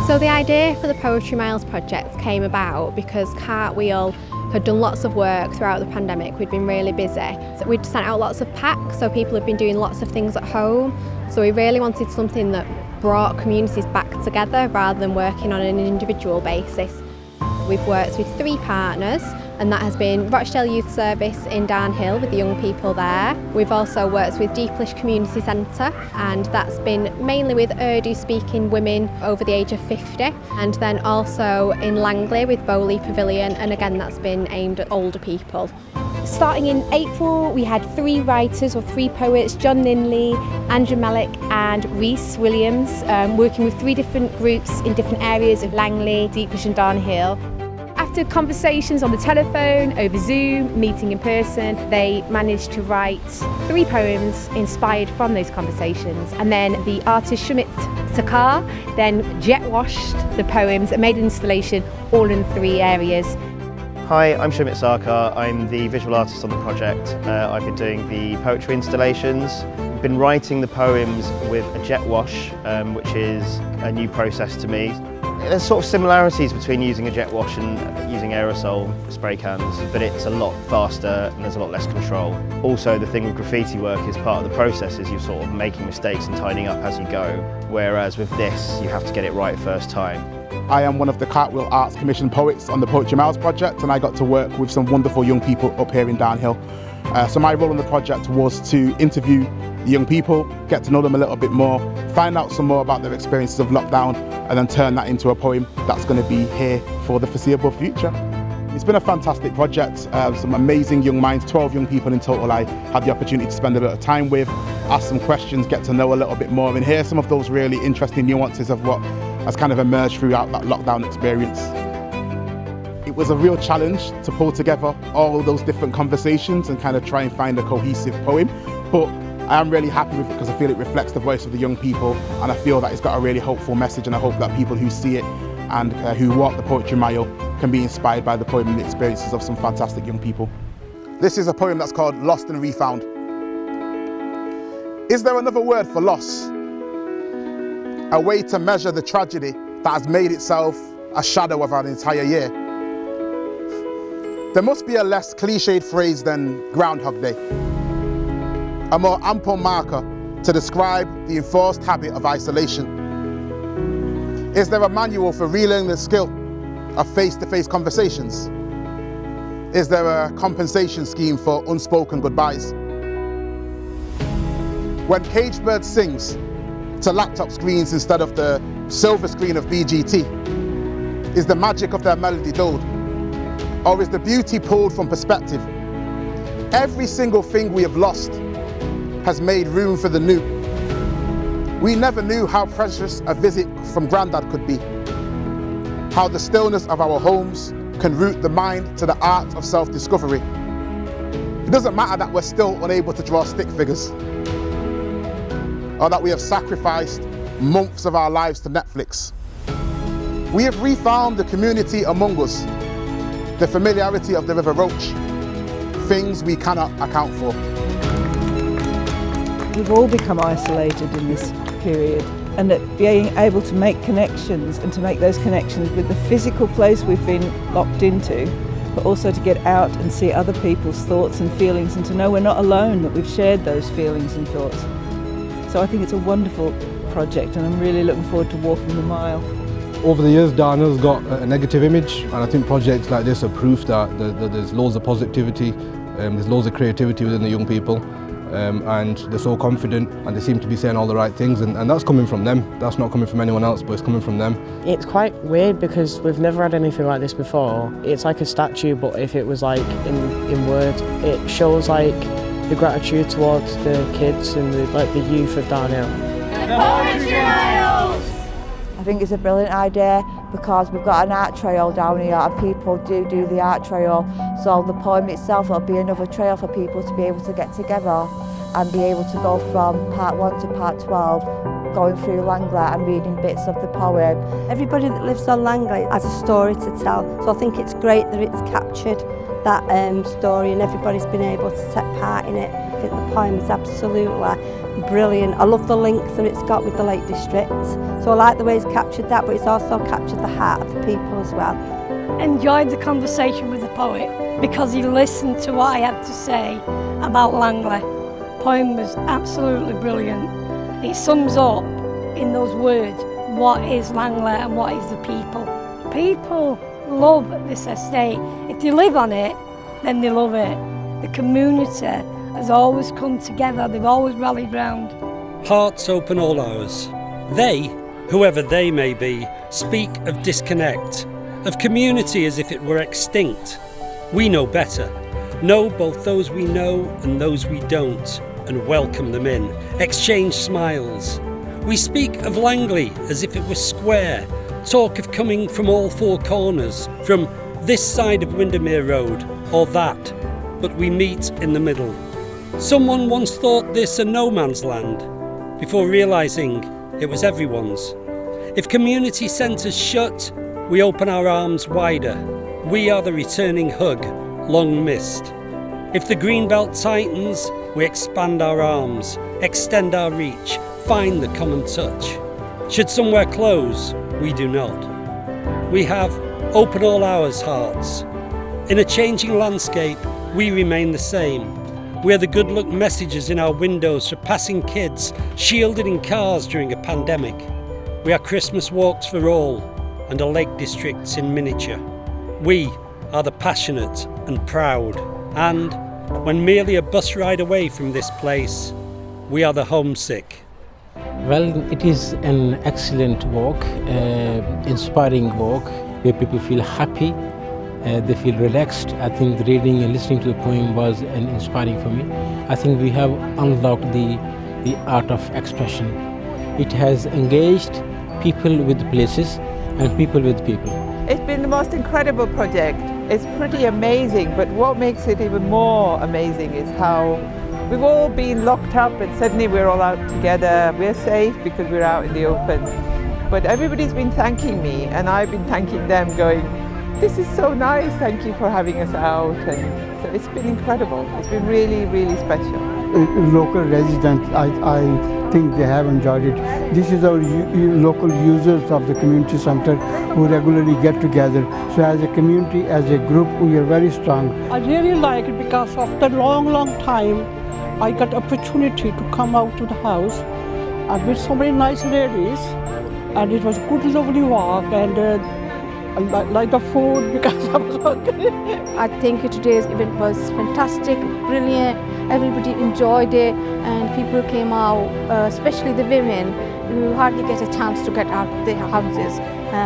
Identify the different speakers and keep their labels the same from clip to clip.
Speaker 1: So the idea for the Poetry Miles project came about because Cartwheel had done lots of work throughout the pandemic. We'd been really busy. So we'd sent out lots of packs, so people had been doing lots of things at home. So we really wanted something that brought communities back together rather than working on an individual basis. We've worked with 3 partners, and that has been Rochdale Youth Service in Darnhill with the young people there. We've also worked with Deeplish Community Centre, and that's been mainly with Urdu-speaking women over the age of 50, and then also in Langley with Bowley Pavilion, and again that's been aimed at older people.
Speaker 2: Starting in April, we had 3 writers or 3 poets, John Linley, Andrew Malik and Rhys Williams, working with 3 different groups in different areas of Langley, Deeplish and Darnhill. After conversations on the telephone, over Zoom, meeting in person, they managed to write 3 poems inspired from those conversations. And then the artist Shumit Sakar then jet washed the poems and made an installation all in 3 areas.
Speaker 3: Hi, I'm Shumit Sakar. I'm the visual artist on the project. I've been doing the poetry installations. I've been writing the poems with a jet wash, which is a new process to me. There's sort of similarities between using a jet wash and using aerosol spray cans, but it's a lot faster and there's a lot less control. Also, the thing with graffiti work is part of the process is you're sort of making mistakes and tidying up as you go, whereas with this, you have to get it right first time.
Speaker 4: I am one of the Cartwheel Arts Commission poets on the Poetry Miles project, and I got to work with some wonderful young people up here in Darnhill. So my role on the project was to interview the young people, get to know them a little bit more, find out some more about their experiences of lockdown, and then turn that into a poem that's going to be here for the foreseeable future. It's been a fantastic project, some amazing young minds, 12 young people in total I had the opportunity to spend a bit of time with, ask some questions, get to know a little bit more and hear some of those really interesting nuances of what has kind of emerged throughout that lockdown experience. It was a real challenge to pull together all those different conversations and kind of try and find a cohesive poem, but I am really happy with it because I feel it reflects the voice of the young people, and I feel that it's got a really hopeful message, and I hope that people who see it and who walk the Poetry Mile can be inspired by the poem and the experiences of some fantastic young people. This is a poem that's called Lost and Refound. Is there another word for loss? A way to measure the tragedy that has made itself a shadow of an entire year? There must be a less cliched phrase than Groundhog Day, a more ample marker to describe the enforced habit of isolation. Is there a manual for relearning the skill of face-to-face conversations? Is there a compensation scheme for unspoken goodbyes? When Caged Bird sings to laptop screens instead of the silver screen of BGT, is the magic of their melody dulled? Or is the beauty pulled from perspective? Every single thing we have lost has made room for the new. We never knew how precious a visit from Grandad could be, how the stillness of our homes can root the mind to the art of self-discovery. It doesn't matter that we're still unable to draw stick figures, or that we have sacrificed months of our lives to Netflix. We have refound the community among us, the familiarity of the River Roach, things we cannot account for.
Speaker 5: We've all become isolated in this period, and that being able to make connections and to make those connections with the physical place we've been locked into, but also to get out and see other people's thoughts and feelings and to know we're not alone, that we've shared those feelings and thoughts. So I think it's a wonderful project, and I'm really looking forward to walking the mile.
Speaker 6: Over the years, Darnhill's got a negative image, and I think projects like this are proof that there's loads of positivity, there's loads of creativity within the young people, and they're so confident and they seem to be saying all the right things, and that's coming from them. That's not coming from anyone else, but it's coming from them.
Speaker 7: It's quite weird because we've never had anything like this before. It's like a statue, but if it was like in words, it shows like the gratitude towards the kids and the youth of Darnhill.
Speaker 8: The Poetry Miles!
Speaker 9: I think it's a brilliant idea because we've got an art trail down here and people do the art trail. So the poem itself will be another trail for people to be able to get together and be able to go from part 1 to part 12 going through Langley and reading bits of the poem.
Speaker 10: Everybody that lives on Langley has a story to tell, so I think it's great that it's captured that story and everybody's been able to take part in it. I think the poem is absolutely brilliant. I love the links that it's got with the Lake District, so I like the way it's captured that, but it's also captured the heart of the people as well.
Speaker 8: Enjoyed the conversation with the poet because he listened to what I had to say about Langley. The poem was absolutely brilliant. It sums up in those words what is Langley and what is the people. People love this estate. If they live on it, then they love it. The community has always come together, they've always rallied round.
Speaker 11: Hearts open all hours. They, whoever they may be, speak of disconnect, of community as if it were extinct. We know better, know both those we know and those we don't, and welcome them in, exchange smiles. We speak of Langley as if it were square, talk of coming from all four corners, from this side of Windermere Road or that, but we meet in the middle. Someone once thought this a no man's land, before realising it was everyone's. If community centres shut, we open our arms wider. We are the returning hug, long missed. If the greenbelt tightens, we expand our arms, extend our reach, find the common touch. Should somewhere close, we do not. We have open all hours hearts. In a changing landscape, we remain the same. We are the good luck messages in our windows for passing kids, shielded in cars during a pandemic. We are Christmas walks for all, and our Lake Districts in miniature. We are the passionate and proud, and when merely a bus ride away from this place, we are the homesick.
Speaker 12: Well, it is an excellent walk, inspiring walk, where people feel happy, they feel relaxed. I think the reading and listening to the poem was inspiring for me. I think we have unlocked the art of expression. It has engaged people with places and people with people.
Speaker 13: It's been the most incredible project. It's pretty amazing, but what makes it even more amazing is how we've all been locked up and suddenly we're all out together. We're safe because we're out in the open. But everybody's been thanking me and I've been thanking them, going, this is so nice, thank you for having us out. And so it's been incredible. It's been really, really special.
Speaker 14: Local residents, I think they have enjoyed it. This is our local users of the community center who regularly get together. So as a community, as a group, we are very strong.
Speaker 15: I really like it because after a long time, I got opportunity to come out to the house and with so many nice ladies, and it was a good, lovely walk, and I like the food because I was hungry.
Speaker 16: I think today's event was fantastic, brilliant. Everybody enjoyed it, and people came out, especially the women who hardly get a chance to get out of their houses.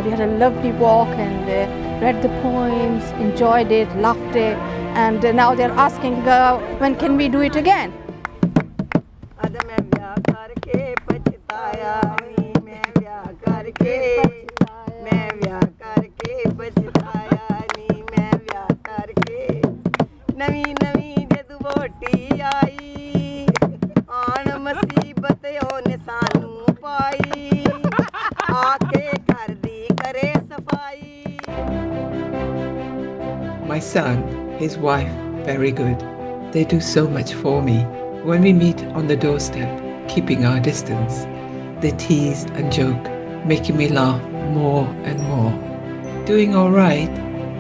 Speaker 16: We had a lovely walk and read the poems, enjoyed it, loved it, and now they're asking when can we do it again?
Speaker 17: My son, his wife, very good. They do so much for me. When we meet on the doorstep, keeping our distance, they tease and joke, making me laugh more and more. Doing all right,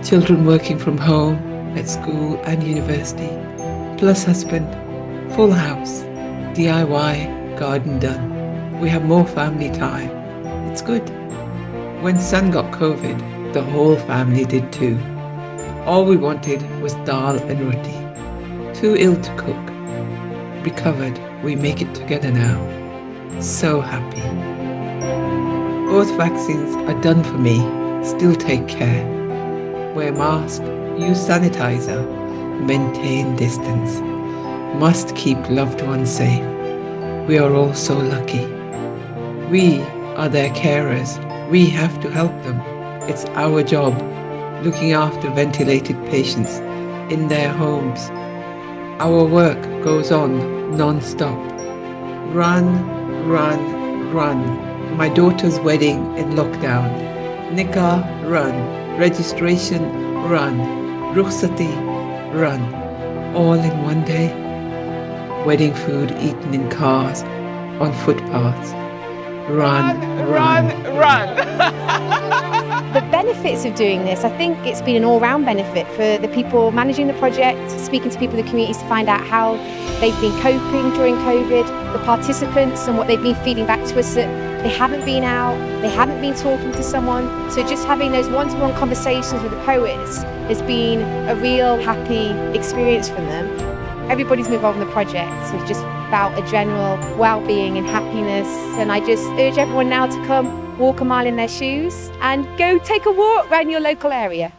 Speaker 17: children working from home, at school and university, plus husband, full house, DIY, garden done. We have more family time. It's good. When son got COVID, the whole family did too. All we wanted was dal and roti. Too ill to cook. Recovered, we make it together now. So happy. Both vaccines are done for me. Still take care. Wear mask, use sanitizer, maintain distance. Must keep loved ones safe. We are all so lucky. We are their carers. We have to help them. It's our job, looking after ventilated patients in their homes. Our work goes on non-stop. Run, run, run. My daughter's wedding in lockdown. Nikah, run. Registration, run. Rukhsati, run. All in one day. Wedding food eaten in cars, on footpaths. Run, run, run.
Speaker 2: The benefits of doing this, I think it's been an all-round benefit for the people managing the project, speaking to people in the communities to find out how they've been coping during COVID, the participants and what they've been feeding back to us that they haven't been out, they haven't been talking to someone. So just having those one-to-one conversations with the poets has been a real happy experience from them. Everybody's moved on the project has just felt a general well-being and happiness, and I just urge everyone now to come walk a mile in their shoes and go take a walk around your local area.